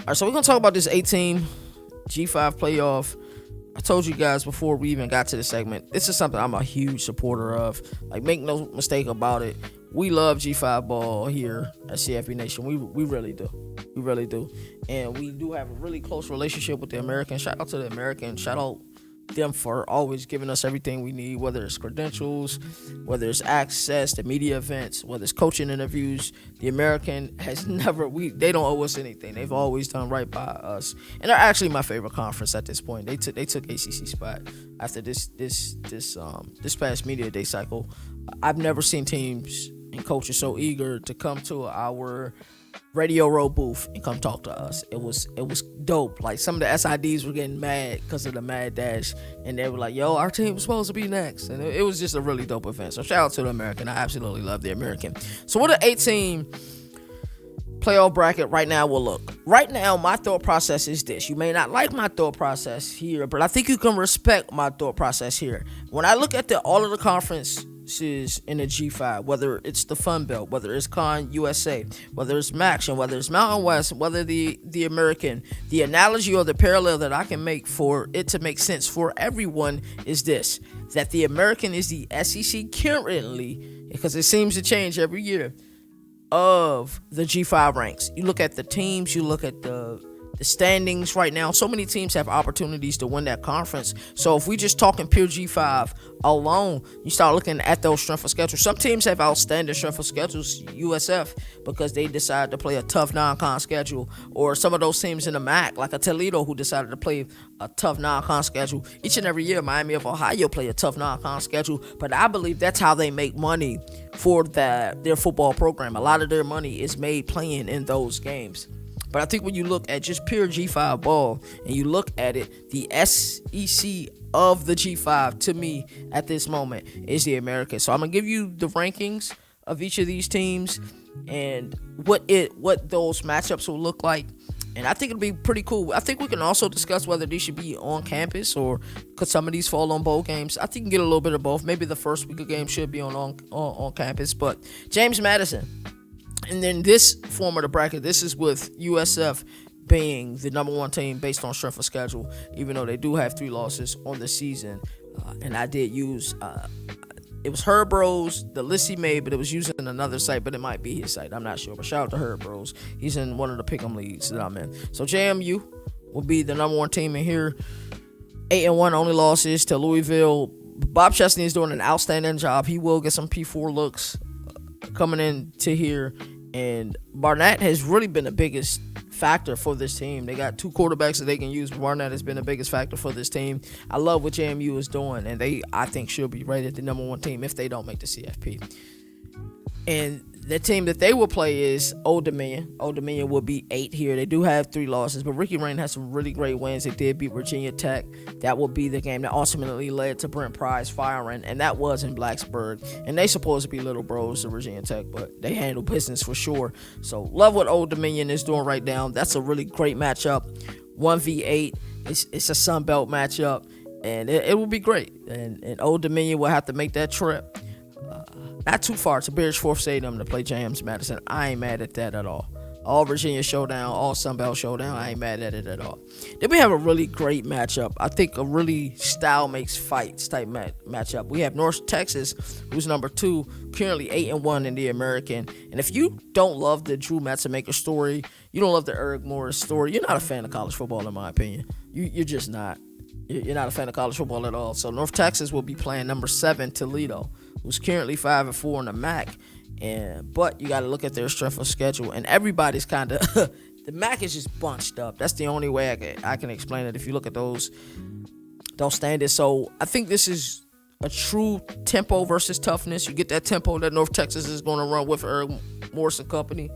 All right, so we're gonna talk about this 8-team G5 playoff. I told you guys before we even got to the segment, this is something I'm a huge supporter of. Like, make no mistake about it. We love G5 ball here at CFB Nation. We really do. We really do. And we do have a really close relationship with the American. Shout out to the American. Shout out them for always giving us everything we need, whether it's credentials, whether it's access to media events, whether it's coaching interviews. The American has never, they don't owe us anything. They've always done right by us, and they're actually my favorite conference at this point. They took ACC spot after this past media day cycle. I've never seen teams and coaches so eager to come to our Radio Row booth and come talk to us. It was dope. Like, some of the SIDs were getting mad because of the Mad Dash, and they were like, yo, our team was supposed to be next. And it was just a really dope event. So shout out to the American. I absolutely love the American. So what an 8-team playoff bracket right now will look. Right now, my thought process is this. You may not like my thought process here, but I think you can respect my thought process here. When I look at all of the conferences in the G5, whether it's the Fun Belt, whether it's Con USA, whether it's Maction, whether it's Mountain West, whether the American, the analogy or the parallel that I can make for it to make sense for everyone is this: that the American is the SEC currently, because it seems to change every year, of the G5 ranks. You look at the teams, you look at the standings right now. So many teams have opportunities to win that conference. So if we just talking pure G5 alone, you start looking at those strength of schedules. Some teams have outstanding strength of schedules, USF, because they decided to play a tough non-con schedule. Or some of those teams in the MAC, like a Toledo, who decided to play a tough non-con schedule. Each and every year, Miami of Ohio play a tough non-con schedule. But I believe that's how they make money for their football program. A lot of their money is made playing in those games. But I think when you look at just pure G5 ball and you look at it, the SEC of the G5 to me at this moment is the American. So I'm going to give you the rankings of each of these teams and what those matchups will look like. And I think it'll be pretty cool. I think we can also discuss whether these should be on campus or could some of these fall on bowl games. I think you can get a little bit of both. Maybe the first week of games should be on campus. But James Madison. And then this form of the bracket, this is with USF being the number one team based on strength of schedule, even though they do have 3 losses on the season. And I did use, it was Herb Bros, the list he made, but it was using another site, but it might be his site. I'm not sure. But shout out to Herb Bros. He's in one of the pick'em leagues that I'm in. So JMU will be the number one team in here. 8-1 only losses to Louisville. Bob Chesney is doing an outstanding job. He will get some P4 looks coming into here. And Barnett has really been the biggest factor for this team. They got 2 quarterbacks that they can use, but Barnett has been the biggest factor for this team. I love what JMU is doing, and I think should be rated the number one team if they don't make the CFP. And the team that they will play is Old Dominion. Old Dominion will be 8 here. They do have 3 losses, but Ricky Rain has some really great wins. They did beat Virginia Tech. That will be the game that ultimately led to Brent Pryce firing, and that was in Blacksburg. And they supposed to be little bros to Virginia Tech, but they handle business for sure. So love what Old Dominion is doing right now. That's a really great matchup. 1v8. It's a Sun Belt matchup, and it will be great. And Old Dominion will have to make that trip. Not too far to Beresford Stadium to play James Madison. I ain't mad at that at all. All Virginia showdown, all Sun Belt showdown, I ain't mad at it at all. Then we have a really great matchup. I think a really style makes fights type matchup. We have North Texas, who's number 2, currently 8-1 in the American. And if you don't love the Drew Matzemaker story, you don't love the Eric Morris story, you're not a fan of college football in my opinion. You're just not. You're not a fan of college football at all. So North Texas will be playing number 7 Toledo, who's currently 5-4 in the MAC. But you got to look at their strength of schedule, and everybody's kind of the MAC is just bunched up. That's the only way I can explain it. If you look at those standards, so I think this is a true tempo versus toughness. You get that tempo that North Texas is going to run with Eric Morris and company,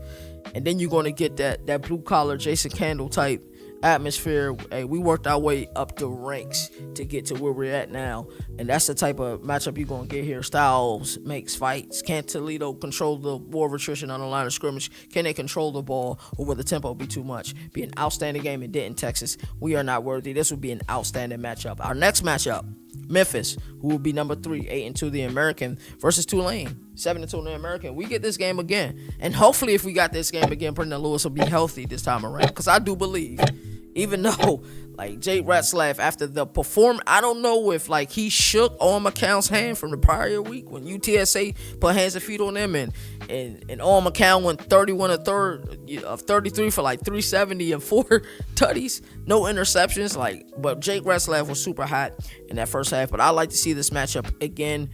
and then you're going to get that blue collar Jason Candle type atmosphere. Hey, we worked our way up the ranks to get to where we're at now, and that's the type of matchup you're gonna get here. Styles makes fights. Can Toledo control the war of attrition on the line of scrimmage? Can they control the ball, or will the tempo be too much? Be an outstanding game in Denton, Texas. We are not worthy. This will be an outstanding matchup. Our next matchup Memphis, who will be number 3, 8-2 the American, versus Tulane, 7-2 the American. We get this game again, and hopefully, if we got this game again, Brendan Lewis will be healthy this time around. Because I do believe, even though like Jay Ratzlaff after the perform, I don't know if like he shook All McCown's hand from the prior week when UTSA put hands and feet on him, and All McCown went 31 of 33 for like 370 and 4 tutties, no interceptions. Like, but Jake Ratzlaff was super hot in that first half. But I like to see this matchup again.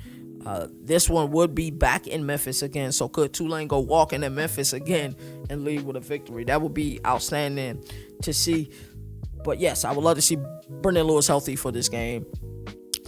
This one would be back in Memphis again. So could Tulane go walking in Memphis again and leave with a victory? That would be outstanding to see. But yes, I would love to see Brendan Lewis healthy for this game.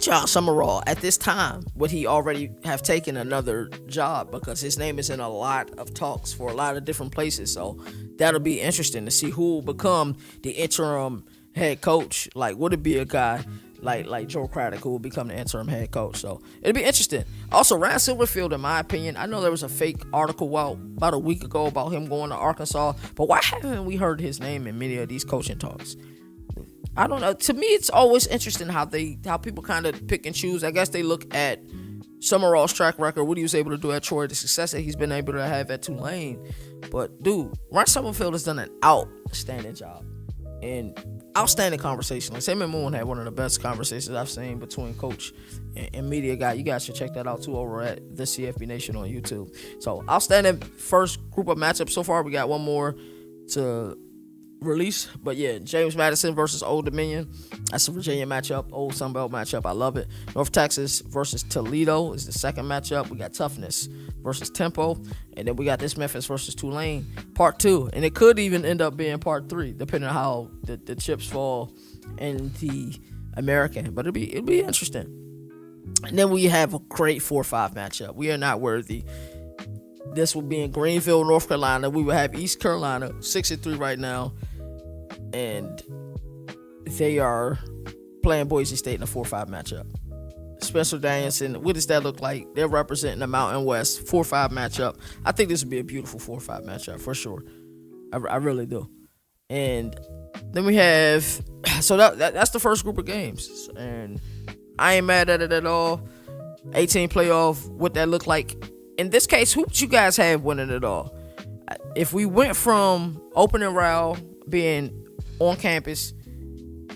Josh Summerall, at this time, would he already have taken another job? Because his name is in a lot of talks for a lot of different places. So that'll be interesting to see who will become the interim head coach. Like, would it be a guy like Joe Craddock who will become the interim head coach? So it'll be interesting. Also, Ryan Silverfield, in my opinion, I know there was a fake article out about a week ago about him going to Arkansas, but why haven't we heard his name in many of these coaching talks? I don't know. To me, it's always interesting how people kind of pick and choose. I guess they look at Summerall's track record, what he was able to do at Troy, the success that he's been able to have at Tulane. But, dude, Ryan Summerfield has done an outstanding job. And outstanding conversationalist. Him and Moon had one of the best conversations I've seen between coach and media guy. You guys should check that out, too, over at the CFB Nation on YouTube. So, outstanding first group of matchups so far. We got one more to release, but yeah, James Madison versus Old Dominion. That's a Virginia matchup, old Sun Belt matchup. I love it. North Texas versus Toledo is the second matchup. We got Toughness versus Tempo, and then we got this Memphis versus Tulane, part 2, and it could even end up being part 3, depending on how the chips fall in the American. But it'll be interesting. And then we have a great 4-5 matchup. We are not worthy. This will be in Greenville, North Carolina. We will have East Carolina 6-3 right now, and they are playing Boise State in a 4-5 matchup. Spencer Danielson, what does that look like? They're representing the Mountain West 4-5 matchup. I think this would be a beautiful 4-5 matchup for sure. I really do. And then we have, so that's the first group of games, and I ain't mad at it at all. 18 playoff, what that look like? In this case, who would you guys have winning it all? If we went from opening round being on campus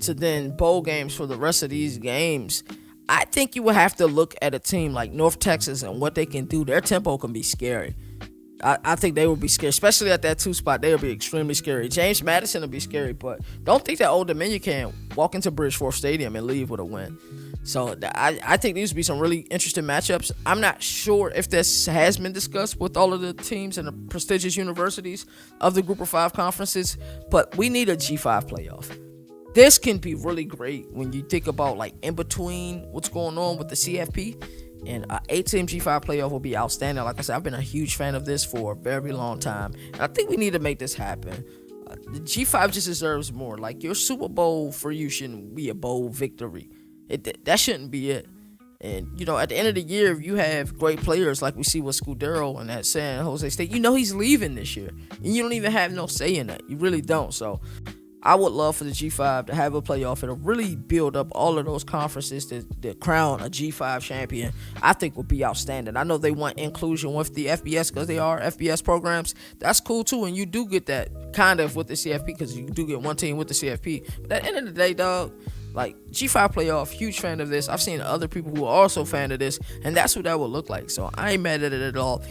to then bowl games for the rest of these games, I think you would have to look at a team like North Texas and what they can do. Their tempo can be scary. I think they would be scary, especially at that 2 spot. They would be extremely scary. James Madison will be scary, but don't think that Old Dominion can walk into Bridgeport Stadium and leave with a win. So I think these would be some really interesting matchups. I'm not sure if this has been discussed with all of the teams and the prestigious universities of the Group of 5 conferences, but we need a G5 playoff. This can be really great when you think about like in between what's going on with the CFP, and an 8-team G5 playoff will be outstanding. Like I said, I've been a huge fan of this for a very long time, and I think we need to make this happen. The G5 just deserves more. Like, your Super Bowl for you shouldn't be a bowl victory. That shouldn't be it. And, at the end of the year, if you have great players like we see with Scudero and that San Jose State, he's leaving this year. And you don't even have no say in that. You really don't. So I would love for the G5 to have a playoff. It'll really build up all of those conferences to crown a G5 champion. I think would be outstanding. I know they want inclusion with the FBS because they are FBS programs. That's cool too, and you do get that kind of with the CFP because you do get one team with the CFP. But at the end of the day, dog, like, G5 playoff, huge fan of this. I've seen other people who are also fan of this, and that's what that would look like. So I ain't mad at it at all.